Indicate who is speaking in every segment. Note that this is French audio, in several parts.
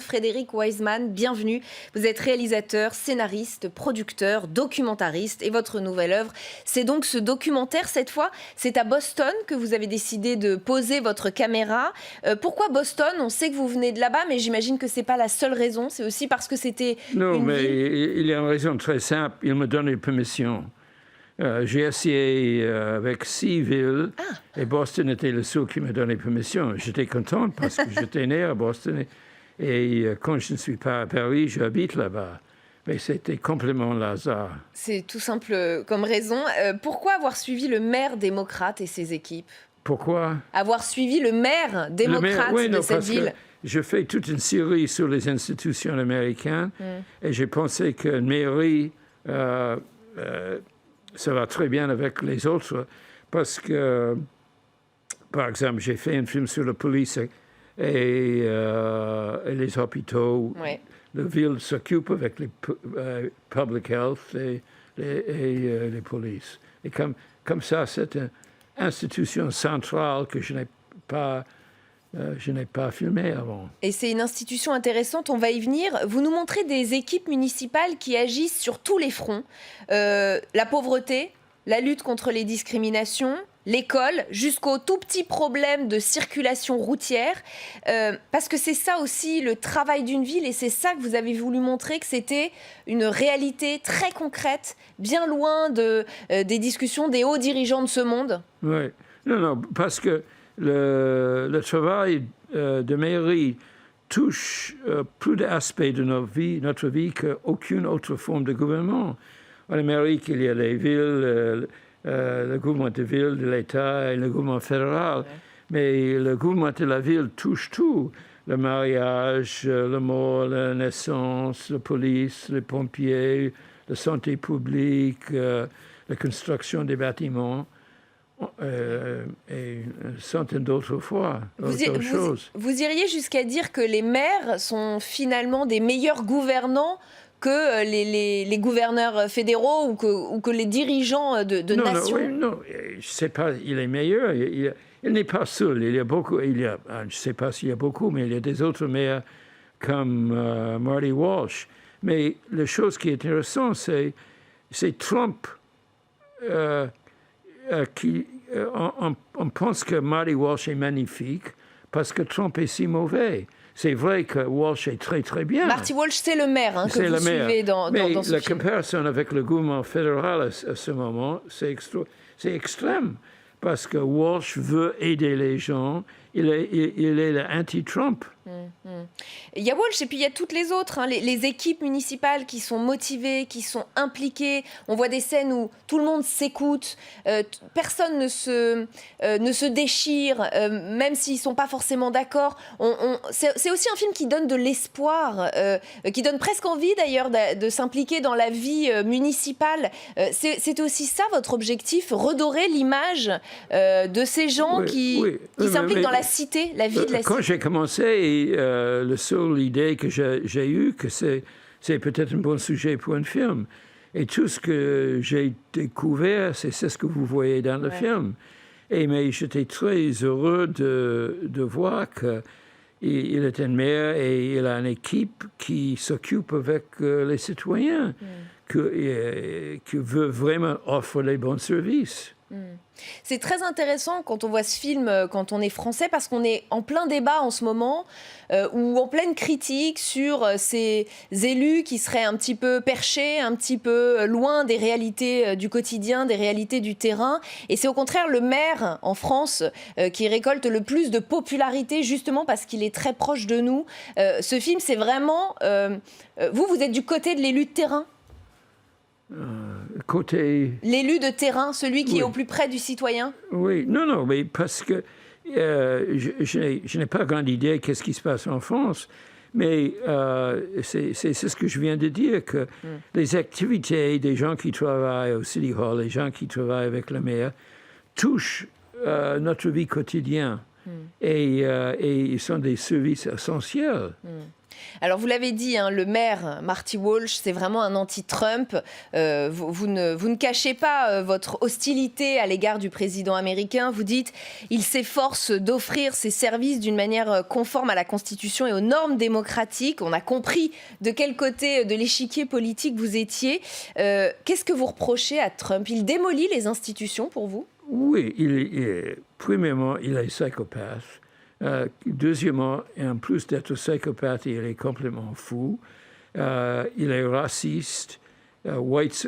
Speaker 1: Frédéric Wiseman, bienvenue. Vous êtes réalisateur, scénariste, producteur, documentariste et votre nouvelle œuvre, c'est donc ce documentaire. Cette fois, c'est à Boston que vous avez décidé de poser votre caméra. Pourquoi Boston? On sait que vous venez de là-bas, mais j'imagine que ce n'est pas la seule raison. C'est aussi parce que c'était
Speaker 2: Non, mais il y a une raison très simple. Il me donne une permission. J'ai essayé avec 6 villes et Boston était le seul qui me donnait permission. J'étais content parce que j'étais né à Boston et quand je ne suis pas à Paris, j'habite là-bas. Mais c'était complètement le hasard.
Speaker 1: C'est tout simple comme raison. Pourquoi avoir suivi le maire démocrate et ses équipes?
Speaker 2: Pourquoi?
Speaker 1: Avoir suivi le maire démocrate de cette ville.
Speaker 2: Je fais toute une série sur les institutions américaines et j'ai pensé qu'une mairie... ça va très bien avec les autres parce que, par exemple, j'ai fait un film sur la police et les hôpitaux.
Speaker 1: Ouais.
Speaker 2: La ville s'occupe avec les public health et les polices. Et comme ça, c'est une institution centrale que je n'ai pas filmée avant.
Speaker 1: Et c'est une institution intéressante, on va y venir. Vous nous montrez des équipes municipales qui agissent sur tous les fronts. La pauvreté, la lutte contre les discriminations, l'école, jusqu'aux tout petits problèmes de circulation routière. Parce que c'est ça aussi le travail d'une ville et c'est ça que vous avez voulu montrer, que c'était une réalité très concrète, bien loin des discussions des hauts dirigeants de ce monde.
Speaker 2: Oui, non, parce que le travail de mairie touche plus d'aspects de notre vie qu'aucune autre forme de gouvernement. En Amérique, il y a les villes, le gouvernement de ville, de l'État et le gouvernement fédéral. Ouais. Mais le gouvernement de la ville touche tout. Le mariage, la mort, la naissance, la police, les pompiers, la santé publique, la construction des bâtiments. Et une centaine d'autres fois,
Speaker 1: vous iriez jusqu'à dire que les maires sont finalement des meilleurs gouvernants que les gouverneurs fédéraux ou que les dirigeants de nations?
Speaker 2: Non, je ne sais pas, il est meilleur. Il n'est pas seul. Il y a beaucoup, je ne sais pas s'il y a beaucoup, mais il y a des autres maires comme Marty Walsh. Mais la chose qui est intéressante, c'est Trump on pense que Marty Walsh est magnifique parce que Trump est si mauvais. C'est vrai que Walsh est très, très bien.
Speaker 1: Marty Walsh, c'est le maire que vous suivez dans ce film.
Speaker 2: Mais la comparaison avec le gouvernement fédéral à ce moment, c'est extrême. Parce que Walsh veut aider les gens. Il est l'anti-Trump.
Speaker 1: Il y a Walsh et puis il y a toutes les autres, les équipes municipales qui sont motivées, qui sont impliquées. On voit des scènes où tout le monde s'écoute, personne ne se déchire, même s'ils ne sont pas forcément d'accord. C'est aussi un film qui donne de l'espoir, qui donne presque envie d'ailleurs de s'impliquer dans la vie municipale. C'est aussi ça votre objectif, redorer l'image de ces gens qui s'impliquent dans la cité, la vie de la cité.
Speaker 2: Quand j'ai commencé, la seule idée que j'ai eue, que c'est peut-être un bon sujet pour un film. Et tout ce que j'ai découvert, c'est ce que vous voyez dans le film. Mais j'étais très heureux de voir qu'il est un maire et il a une équipe qui s'occupe avec les citoyens, qui veut vraiment offrir les bons services.
Speaker 1: C'est très intéressant quand on voit ce film, quand on est français, parce qu'on est en plein débat en ce moment, ou en pleine critique sur ces élus qui seraient un petit peu perchés, un petit peu loin des réalités du quotidien, des réalités du terrain. Et c'est au contraire le maire en France qui récolte le plus de popularité, justement parce qu'il est très proche de nous. Ce film, c'est vraiment... vous êtes du côté de l'élu de terrain ? L'élu de terrain, celui qui est au plus près du citoyen?
Speaker 2: Oui, non, mais parce que je n'ai pas grande idée qu'est-ce qui se passe en France, mais c'est ce que je viens de dire, que les activités des gens qui travaillent au City Hall, les gens qui travaillent avec le maire, touchent notre vie quotidienne. Et ils sont des services essentiels.
Speaker 1: Alors, vous l'avez dit, hein, le maire Marty Walsh, c'est vraiment un anti-Trump. Vous ne cachez pas votre hostilité à l'égard du président américain. Vous dites il s'efforce d'offrir ses services d'une manière conforme à la Constitution et aux normes démocratiques. On a compris de quel côté de l'échiquier politique vous étiez. Qu'est-ce que vous reprochez à Trump? Il démolit les institutions pour vous?
Speaker 2: Oui, premièrement, il est psychopathe. Deuxièmement, en plus d'être psychopathe, il est complètement fou. Il est raciste, white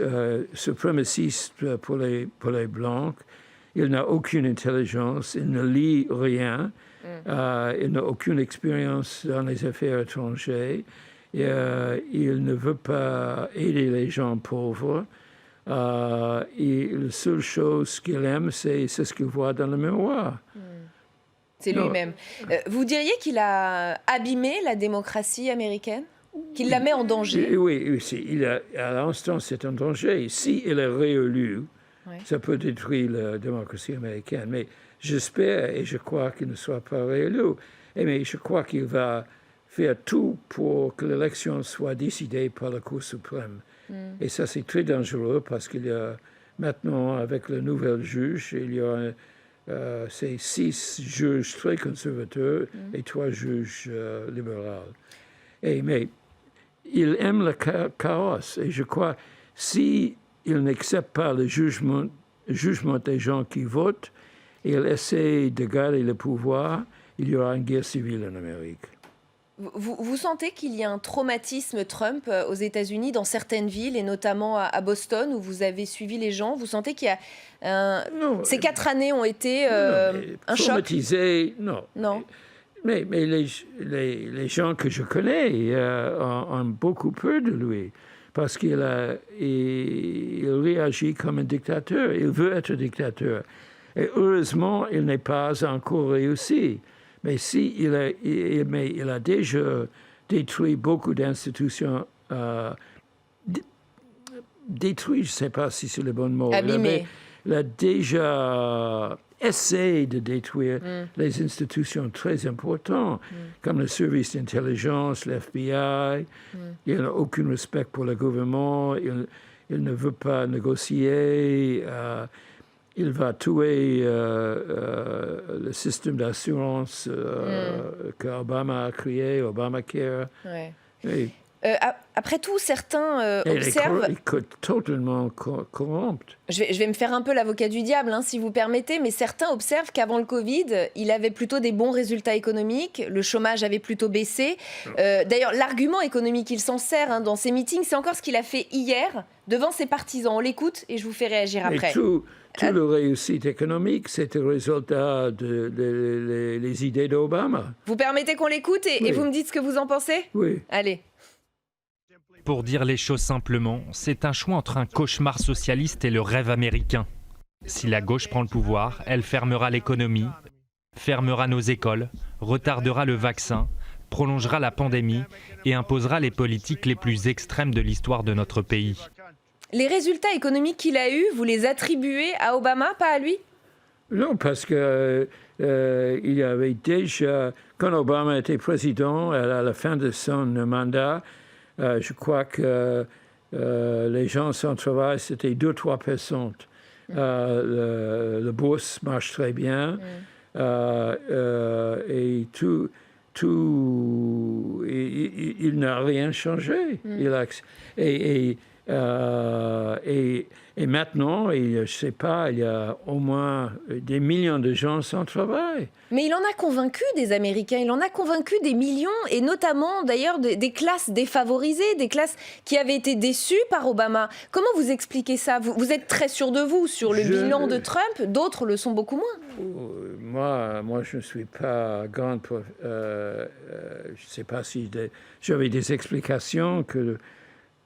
Speaker 2: suprémaciste pour les Blancs. Il n'a aucune intelligence, il ne lit rien. Il n'a aucune expérience dans les affaires étrangères. Il ne veut pas aider les gens pauvres. Et la seule chose qu'il aime, c'est ce qu'il voit dans le miroir.
Speaker 1: C'est lui-même. Vous diriez qu'il a abîmé la démocratie américaine? Qu'il la met en danger?
Speaker 2: Oui, à l'instant, c'est un danger. S'il est réélu, ça peut détruire la démocratie américaine. Mais j'espère et je crois qu'il ne soit pas réélu. Mais je crois qu'il va faire tout pour que l'élection soit décidée par la Cour suprême. Et ça, c'est très dangereux parce qu'il y a maintenant, avec le nouvel juge, il y a c'est 6 juges très conservateurs et 3 juges libéraux. Mais il aime le chaos. Et je crois, s'il n'accepte pas le jugement des gens qui votent, et il essaie de garder le pouvoir, il y aura une guerre civile en Amérique.
Speaker 1: Vous sentez qu'il y a un traumatisme Trump aux États-Unis, dans certaines villes, et notamment à Boston, où vous avez suivi les gens? Vous sentez qu'il y a ces 4 années ont été un choc?
Speaker 2: Traumatisé, non. Mais les gens que je connais ont beaucoup peur de lui, parce qu'il réagit comme un dictateur. Il veut être dictateur. Et heureusement, il n'est pas encore réussi. Mais il a déjà détruit beaucoup d'institutions. Détruit, je ne sais pas si c'est le bon mot.
Speaker 1: Abîmé.
Speaker 2: Il a déjà essayé de détruire les institutions très importantes, comme le service d'intelligence, l'FBI. Il n'a aucun respect pour le gouvernement. Il ne veut pas négocier. Il va tuer le système d'assurance qu'Obama a créé, Obamacare.
Speaker 1: Après tout, certains observent...
Speaker 2: Il est totalement corrompu.
Speaker 1: Je vais me faire un peu l'avocat du diable, si vous permettez, mais certains observent qu'avant le Covid, il avait plutôt des bons résultats économiques, le chômage avait plutôt baissé. D'ailleurs, l'argument économique, il s'en sert dans ses meetings, c'est encore ce qu'il a fait hier devant ses partisans. On l'écoute et je vous fais réagir après.
Speaker 2: Tout le réussite économique, c'est le résultat des idées d'Obama.
Speaker 1: Vous permettez qu'on l'écoute et vous me dites ce que vous en pensez?
Speaker 2: Oui.
Speaker 1: Allez.
Speaker 3: Pour dire les choses simplement, c'est un choix entre un cauchemar socialiste et le rêve américain. Si la gauche prend le pouvoir, elle fermera l'économie, fermera nos écoles, retardera le vaccin, prolongera la pandémie et imposera les politiques les plus extrêmes de l'histoire de notre pays.
Speaker 1: Les résultats économiques qu'il a eus, vous les attribuez à Obama, pas à lui?
Speaker 2: Non, parce que il y avait déjà, quand Obama était président, à la fin de son mandat, je crois que les gens sans travail, c'était 2-3 personnes. Le bourse marche très bien. Et il n'a rien changé. Et maintenant, je ne sais pas, il y a au moins des millions de gens sans travail.
Speaker 1: Mais il en a convaincu des Américains, il en a convaincu des millions, et notamment d'ailleurs des classes défavorisées, des classes qui avaient été déçues par Obama. Comment vous expliquez ça? Vous êtes très sûr de vous sur le bilan de Trump, d'autres le sont beaucoup moins.
Speaker 2: Moi, je ne suis pas grande pour... je ne sais pas si j'avais des explications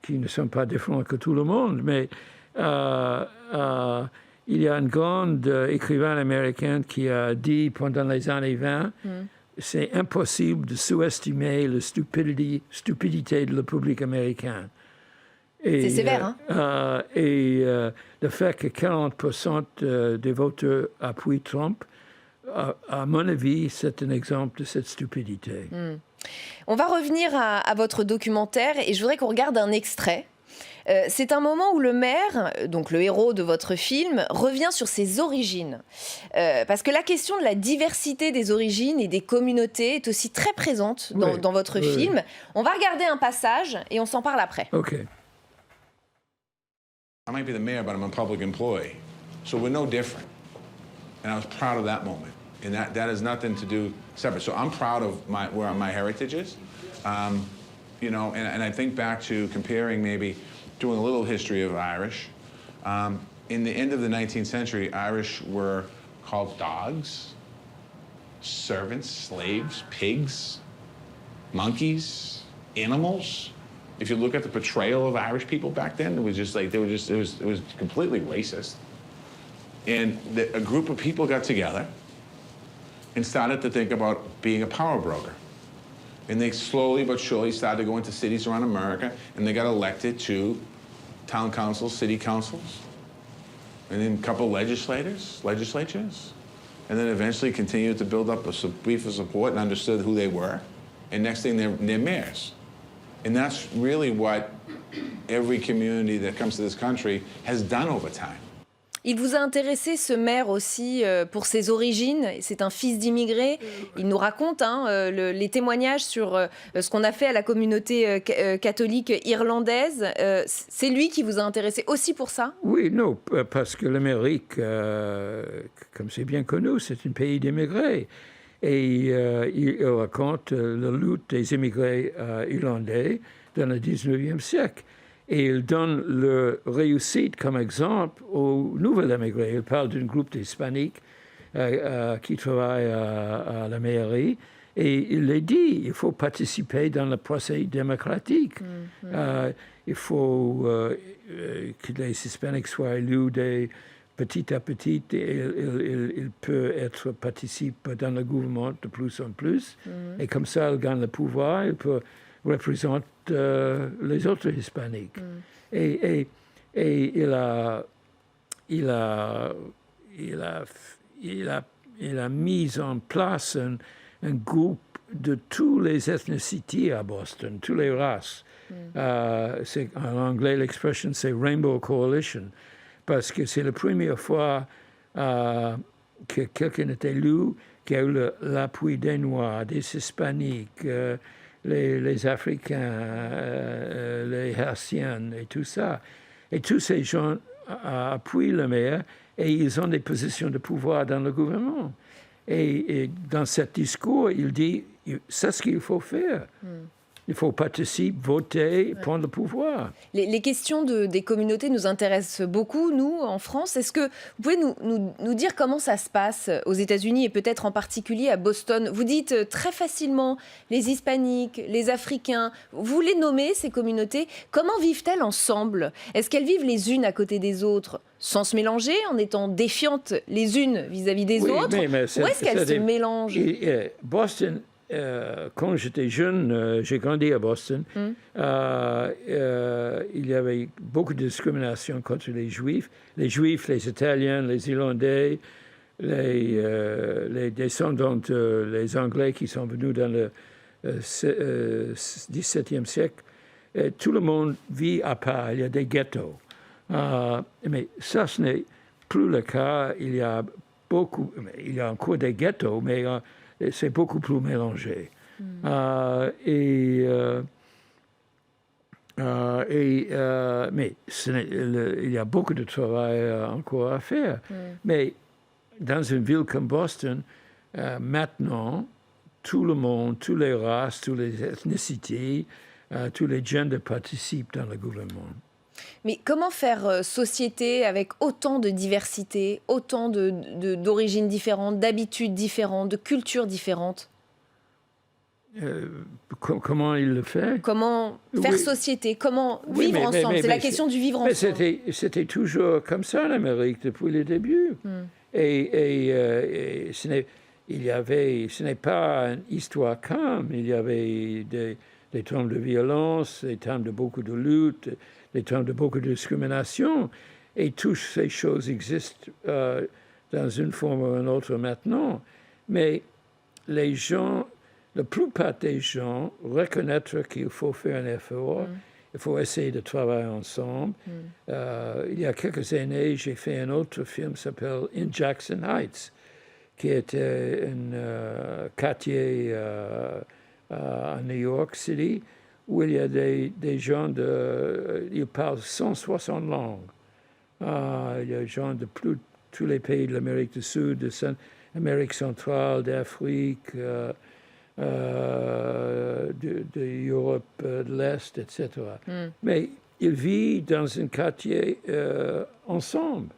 Speaker 2: qui ne sont pas différentes que tout le monde, mais il y a un grand écrivain américain qui a dit pendant les années 20, c'est impossible de sous-estimer la stupidité de le public américain.
Speaker 1: C'est sévère,
Speaker 2: et le fait que 40% des voteurs appuient Trump à mon avis, c'est un exemple de cette stupidité.
Speaker 1: On va revenir à votre documentaire et je voudrais qu'on regarde un extrait. C'est un moment où le maire, donc le héros de votre film, revient sur ses origines. Parce que la question de la diversité des origines et des communautés est aussi très présente dans votre film. On va regarder un passage et on s'en parle après.
Speaker 2: OK.
Speaker 4: I might be the mayor, but I'm a public employee. So we're no different. And I was proud of that moment. And that has nothing to do separate. So I'm proud of where my heritage is. You know, and I think back to comparing maybe doing a little history of Irish. In the end of the 19th century, Irish were called dogs, servants, slaves, pigs, monkeys, animals. If you look at the portrayal of Irish people back then, it was just like, it was completely racist. And a group of people got together and started to think about being a power broker. And they slowly but surely started to go into cities around America, and they got elected to town councils, city councils, and then a couple legislatures, and then eventually continued to build up a brief of support and understood who they were. And next thing, they're mayors. And that's really what every community that comes to this country has done over time.
Speaker 1: Il vous a intéressé, ce maire aussi, pour ses origines. C'est un fils d'immigrés. Il nous raconte les témoignages sur ce qu'on a fait à la communauté catholique irlandaise. C'est lui qui vous a intéressé aussi pour ça?
Speaker 2: Oui, non, parce que l'Amérique, comme c'est bien connu, c'est un pays d'immigrés. Et il raconte la lutte des immigrés irlandais dans le 19e siècle. Et il donne leur réussite comme exemple aux nouveaux immigrés. Il parle d'un groupe d'Hispaniques qui travaille à la mairie. Et il les dit, il faut participer dans le procès démocratique. Il faut que les Hispaniques soient élus petit à petit. Il peut être participe dans le gouvernement de plus en plus. Et comme ça, il gagne le pouvoir. Il peut représente les autres hispaniques. Et il a mis en place un groupe de toutes les ethnicités à Boston, toutes les races. En anglais, l'expression, c'est Rainbow Coalition, parce que c'est la première fois que quelqu'un est élu qui a eu l'appui des Noirs, des Hispaniques, les Africains, les Haïtiens et tout ça. Et tous ces gens appuient le maire et ils ont des positions de pouvoir dans le gouvernement. Et dans ce discours, il dit, c'est ce qu'il faut faire. Il faut participer, voter, prendre le pouvoir.
Speaker 1: Les questions des communautés nous intéressent beaucoup, nous, en France. Est-ce que vous pouvez nous dire comment ça se passe aux États-Unis et peut-être en particulier à Boston? Vous dites très facilement les Hispaniques, les Africains. Vous les nommez, ces communautés. Comment vivent-elles ensemble? Est-ce qu'elles vivent les unes à côté des autres sans se mélanger, en étant défiantes les unes vis-à-y des autres? Mais ou est-ce qu'elles se mélangent?
Speaker 2: Boston... quand j'étais jeune, j'ai grandi à Boston. Il y avait beaucoup de discrimination contre les Juifs, les Italiens, les Irlandais, les descendants des Anglais qui sont venus dans le XVIIe siècle. Tout le monde vit à part. Il y a des ghettos. Mais ça, ce n'est plus le cas. Il y a encore des ghettos, mais c'est beaucoup plus mélangé. Mais il y a beaucoup de travail encore à faire. Mais dans une ville comme Boston, maintenant, tout le monde, toutes les races, toutes les ethnicités, tous les genders participent dans le gouvernement.
Speaker 1: Mais comment faire société avec autant de diversité, autant d'origines différentes, d'habitudes différentes, de cultures différentes?
Speaker 2: Comment il le fait?
Speaker 1: Comment faire société? Comment vivre ensemble? C'est la question du vivre ensemble.
Speaker 2: C'était toujours comme ça en Amérique depuis le début. Et ce n'est pas une histoire calme. Il y avait des temps de violence, des temps de beaucoup de lutte, des temps de beaucoup de discrimination. Et toutes ces choses existent dans dans une forme ou une autre maintenant. Mais les gens, la plupart des gens reconnaître qu'il faut faire un effort, il faut essayer de travailler ensemble. Il y a quelques années, j'ai fait un autre film qui s'appelle In Jackson Heights, qui était un quartier à New York City, où il y a des gens ils parlent 160 langues. Il y a des gens de tous les pays de l'Amérique du Sud, de l'Amérique centrale, d'Afrique, d'Europe de l'Est, etc. Mais ils vivent dans un quartier ensemble.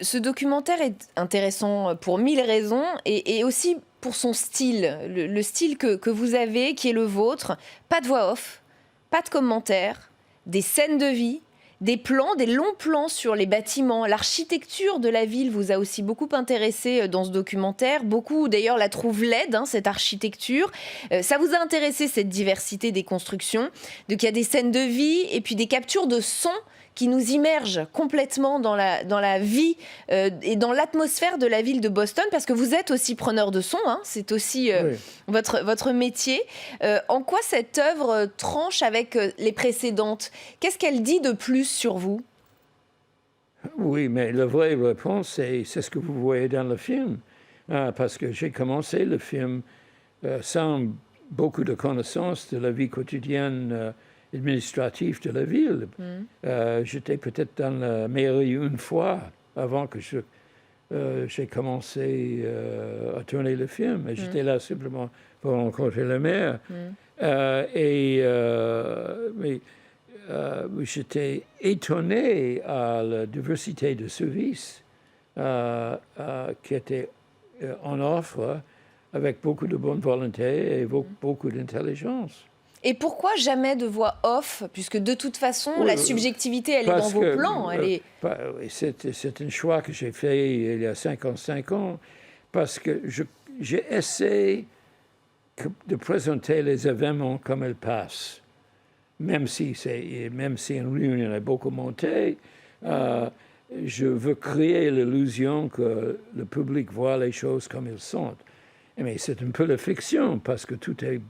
Speaker 1: Ce documentaire est intéressant pour 1000 raisons et aussi pour son style, le style que vous avez, qui est le vôtre. Pas de voix off, pas de commentaires, des scènes de vie, des plans, des longs plans sur les bâtiments. L'architecture de la ville vous a aussi beaucoup intéressé dans ce documentaire. Beaucoup, d'ailleurs, la trouvent laide, cette architecture. Ça vous a intéressé, cette diversité des constructions. Donc, il y a des scènes de vie et puis des captures de son qui nous immergent complètement dans la vie et dans l'atmosphère de la ville de Boston, parce que vous êtes aussi preneur de son, c'est aussi votre métier. En quoi cette œuvre tranche avec les précédentes? Qu'est-ce qu'elle dit de plus sur vous?
Speaker 2: Oui, mais la vraie réponse, c'est ce que vous voyez dans le film. Parce que j'ai commencé le film sans beaucoup de connaissances de la vie quotidienne administratif de la ville. J'étais peut-être dans la mairie une fois avant que j'ai commencé à tourner le film. J'étais là simplement pour rencontrer le maire. Mais j'étais étonné à la diversité de services qui étaient en offre avec beaucoup de bonne volonté et beaucoup d'intelligence.
Speaker 1: Et pourquoi jamais de voix off, puisque de toute façon, la subjectivité, elle est dans vos plans.
Speaker 2: C'est un choix que j'ai fait il y a 55 ans, parce que j'ai essayé de présenter les événements comme ils passent. Même si une réunion est beaucoup montée, je veux créer l'illusion que le public voit les choses comme ils sont. Mais c'est un peu la fiction, parce que tout est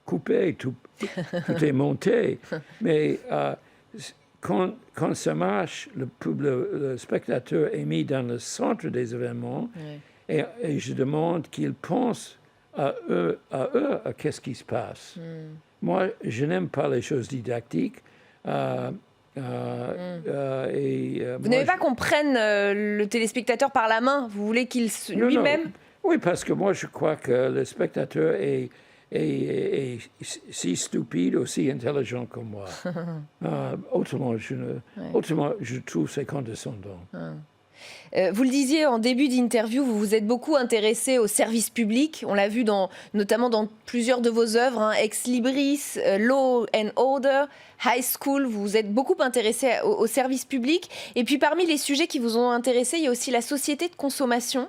Speaker 2: coupé, tout est monté. Mais quand ça marche, le spectateur est mis dans le centre des événements, et je demande qu'il pense à eux, à qu'est-ce qui se passe. Moi, je n'aime pas les choses didactiques.
Speaker 1: Vous n'aimez pas qu'on prenne le téléspectateur par la main? Vous voulez qu'il lui-même...
Speaker 2: Non. Oui, parce que moi, je crois que le spectateur est si stupide ou si intelligent comme moi. Autrement, je trouve c'est condescendant.
Speaker 1: Vous le disiez en début d'interview, vous vous êtes beaucoup intéressé au service public. On l'a vu notamment dans plusieurs de vos œuvres, Ex Libris, Law and Order, High School. Vous vous êtes beaucoup intéressé au service public. Et puis parmi les sujets qui vous ont intéressé, il y a aussi la société de consommation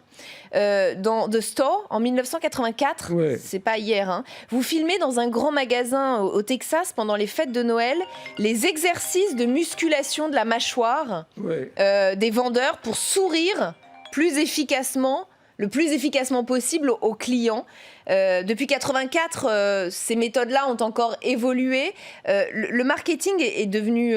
Speaker 1: dans The Store en 1984.
Speaker 2: Ouais.
Speaker 1: C'est pas hier. Vous filmez dans un grand magasin au Texas pendant les fêtes de Noël les exercices de musculation de la mâchoire des vendeurs pour sourire le plus efficacement possible aux clients. Depuis 1984, ces méthodes-là ont encore évolué. Le marketing est devenu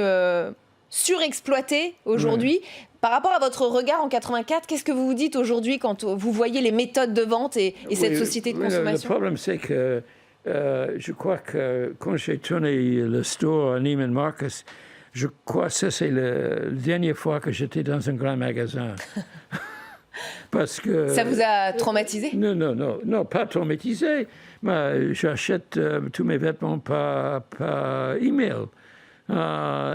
Speaker 1: surexploité aujourd'hui. Par rapport à votre regard en 1984, qu'est-ce que vous vous dites aujourd'hui quand vous voyez les méthodes de vente et cette société de consommation?
Speaker 2: Le problème, c'est que je crois que quand j'ai tourné le store à Neiman Marcus, je crois que c'est la dernière fois que j'étais dans un grand magasin. Parce que...
Speaker 1: Ça vous a traumatisé?
Speaker 2: Non, pas traumatisé. Mais j'achète tous mes vêtements par email.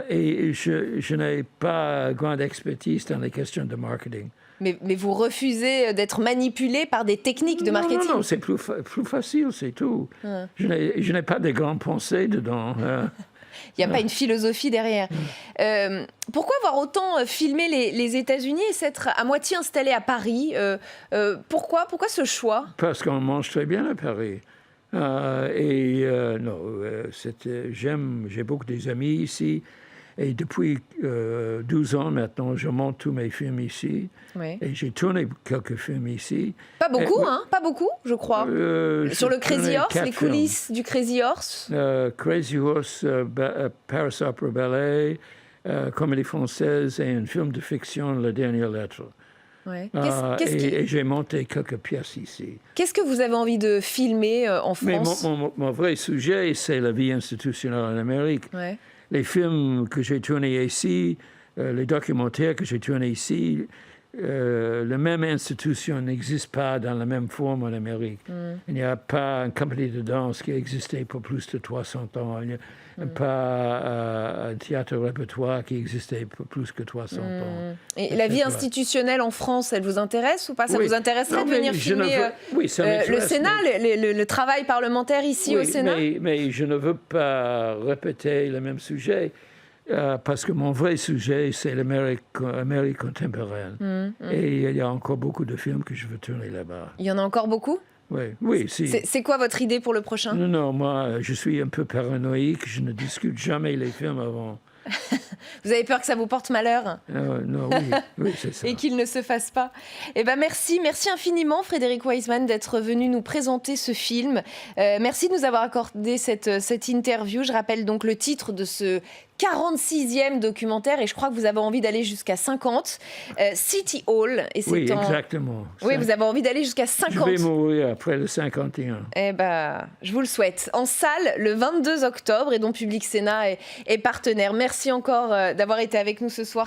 Speaker 2: Et je n'ai pas grande expertise dans les questions de marketing.
Speaker 1: Mais vous refusez d'être manipulé par des techniques de marketing?
Speaker 2: Non, c'est plus facile, c'est tout. Je n'ai pas de grandes pensées dedans.
Speaker 1: Il n'y a pas une philosophie derrière. Pourquoi avoir autant filmé les États-Unis et s'être à moitié installé à Paris? Pourquoi ce choix?
Speaker 2: Parce qu'on mange très bien à Paris. J'ai beaucoup d'amis ici. Et depuis 12 ans maintenant, je monte tous mes films ici.
Speaker 1: Ouais.
Speaker 2: Et j'ai tourné quelques films ici.
Speaker 1: Pas beaucoup, pas beaucoup, je crois. Sur le Crazy
Speaker 2: tourné
Speaker 1: Horse,
Speaker 2: 4
Speaker 1: les coulisses du Crazy Horse.
Speaker 2: Crazy Horse, Paris Opera Ballet, Comédie Française et un film de fiction, La Dernière Lettre.
Speaker 1: Ouais.
Speaker 2: Et j'ai monté quelques pièces ici.
Speaker 1: Qu'est-ce que vous avez envie de filmer en France?
Speaker 2: Mais mon vrai sujet, c'est la vie institutionnelle en Amérique.
Speaker 1: Ouais.
Speaker 2: Les films que j'ai tournés ici, les documentaires que j'ai tournés ici, la même institution n'existe pas dans la même forme en Amérique. Il n'y a pas une compagnie de danse qui a existé pour plus de 300 ans. Il n'y a pas un théâtre répertoire qui existait pour plus que 300 ans.
Speaker 1: Et la vie institutionnelle en France, elle vous intéresse ou pas? Ça
Speaker 2: Oui.
Speaker 1: vous intéresserait de venir filmer
Speaker 2: oui, ça
Speaker 1: le
Speaker 2: m'intéresse,
Speaker 1: Sénat, le travail parlementaire ici au Sénat?
Speaker 2: mais je ne veux pas répéter le même sujet. Parce que mon vrai sujet, c'est l'Amérique contemporaine. Et il y a encore beaucoup de films que je veux tourner là-bas.
Speaker 1: Il y en a encore beaucoup?
Speaker 2: Oui, si.
Speaker 1: C'est quoi votre idée pour le prochain?
Speaker 2: Non, moi, je suis un peu paranoïque. Je ne discute jamais les films avant.
Speaker 1: Vous avez peur que ça vous porte malheur?
Speaker 2: Non, oui, c'est ça.
Speaker 1: Et qu'il ne se fasse pas. Eh ben merci infiniment Frédéric Wiseman d'être venu nous présenter ce film. Merci de nous avoir accordé cette interview. Je rappelle donc le titre de ce 46e documentaire et je crois que vous avez envie d'aller jusqu'à 50. City Hall. Et
Speaker 2: oui, exactement.
Speaker 1: Oui, vous avez envie d'aller jusqu'à 50.
Speaker 2: Je vais mourir après le 51.
Speaker 1: Eh ben, je vous le souhaite. En salle le 22 octobre et dont Public Sénat est partenaire. Merci encore d'avoir été avec nous ce soir.